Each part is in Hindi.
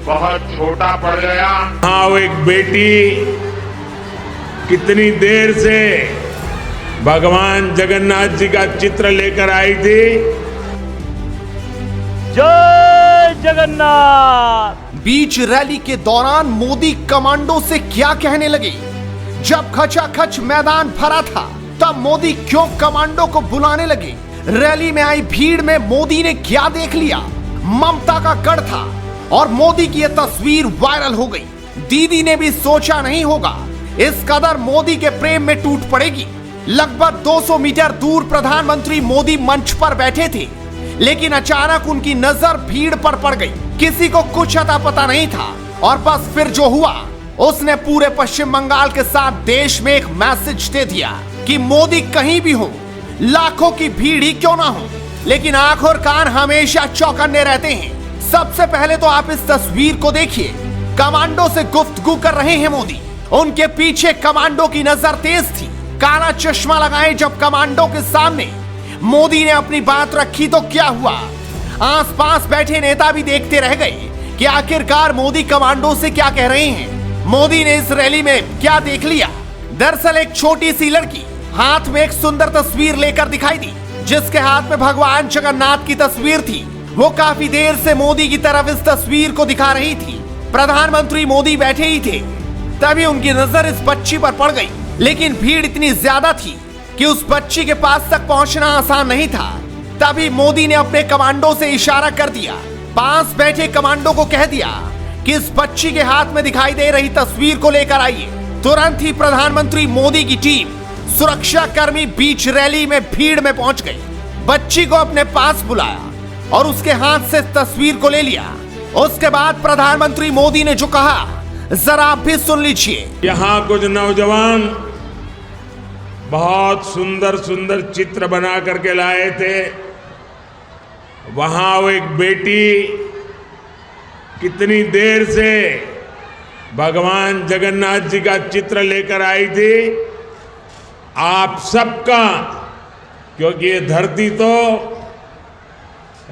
बहुत छोटा पड़ गया। हाँ, वो एक बेटी कितनी देर से भगवान जगन्नाथ जी का चित्र लेकर आई थी। जय जगन्नाथ। बीच रैली के दौरान मोदी कमांडो से क्या कहने लगे? जब खचाखच मैदान भरा था तब मोदी क्यों कमांडो को बुलाने लगे? रैली में आई भीड़ में मोदी ने क्या देख लिया? ममता का गढ़ था और मोदी की यह तस्वीर वायरल हो गई। दीदी ने भी सोचा नहीं होगा इस कदर मोदी के प्रेम में टूट पड़ेगी। लगभग 200 मीटर दूर प्रधानमंत्री मोदी मंच पर बैठे थे, लेकिन अचानक उनकी नजर भीड़ पर पड़ गई। किसी को कुछ अता पता नहीं था और बस फिर जो हुआ उसने पूरे पश्चिम बंगाल के साथ देश में एक मैसेज दे दिया कि मोदी कहीं भी हो, लाखों की भीड़ ही क्यों ना हो, लेकिन आंख और कान हमेशा चौकन्ने रहते हैं। सबसे पहले तो आप इस तस्वीर को देखिए। कमांडो से गुफ्तगू कर रहे हैं मोदी। उनके पीछे कमांडो की नजर तेज थी। काला चश्मा लगाए जब कमांडो के सामने मोदी ने अपनी बात रखी तो क्या हुआ? आसपास बैठे नेता भी देखते रह गए कि आखिरकार मोदी कमांडो से क्या कह रहे हैं। मोदी ने इस रैली में क्या देख लिया? दरअसल एक छोटी सी लड़की हाथ में एक सुंदर तस्वीर लेकर दिखाई दी, जिसके हाथ में भगवान जगन्नाथ की तस्वीर थी। वो काफी देर से मोदी की तरफ इस तस्वीर को दिखा रही थी। प्रधानमंत्री मोदी बैठे ही थे, तभी उनकी नजर इस बच्ची पर पड़ गई। लेकिन भीड़ इतनी ज्यादा थी कि उस बच्ची के पास तक पहुंचना आसान नहीं था। तभी मोदी ने अपने कमांडो से इशारा कर दिया। पास बैठे कमांडो को कह दिया कि इस बच्ची के हाथ में दिखाई दे रही तस्वीर को लेकर आइए। तुरंत ही प्रधानमंत्री मोदी की टीम सुरक्षा कर्मी बीच रैली में भीड़ में पहुंच गए। बच्ची को अपने पास बुलाया और उसके हाथ से तस्वीर को ले लिया। उसके बाद प्रधानमंत्री मोदी ने जो कहा जरा आप भी सुन लीजिए। यहाँ कुछ नौजवान बहुत सुंदर सुंदर चित्र बना करके लाए थे। वहां वो एक बेटी कितनी देर से भगवान जगन्नाथ जी का चित्र लेकर आई थी। आप सबका, क्योंकि ये धरती तो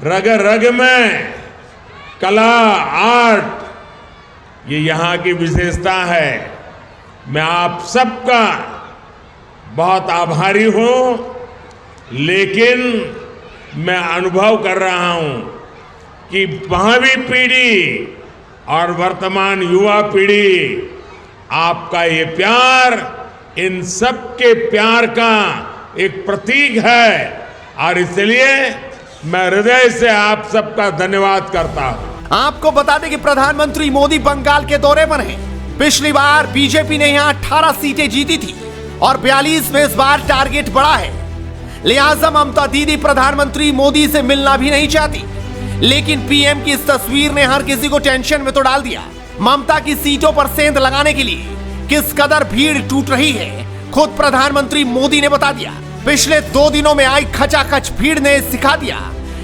रग रग में कला, आर्ट, ये यहाँ की विशेषता है। मैं आप सबका बहुत आभारी हूँ, लेकिन मैं अनुभव कर रहा हूँ कि भावी पीढ़ी और वर्तमान युवा पीढ़ी, आपका ये प्यार इन सब के प्यार का एक प्रतीक है और इसलिए मैं हृदय से आप सबका धन्यवाद करता हूँ। आपको बता दें कि प्रधानमंत्री मोदी बंगाल के दौरे पर हैं। पिछली बार बीजेपी ने यहां 18 सीटें जीती थी और 42 में इस बार टारगेट बढ़ा है। लिहाजा ममता दीदी प्रधानमंत्री मोदी से मिलना भी नहीं चाहती, लेकिन पीएम की इस तस्वीर ने हर किसी को टेंशन में तो डाल दिया। ममता की सीटों पर सेंध लगाने के लिए किस कदर भीड़ टूट रही है खुद प्रधानमंत्री मोदी ने बता दिया। पिछले 2 दिनों में आई खचाखच भीड़ ने सिखा दिया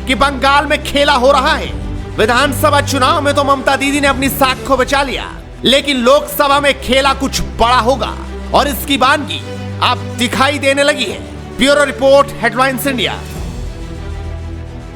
कि बंगाल में खेला हो रहा है। विधानसभा चुनाव में तो ममता दीदी ने अपनी साख को बचा लिया, लेकिन लोकसभा में खेला कुछ बड़ा होगा और इसकी बानगी अब दिखाई देने लगी है। Bureau report, headlines India.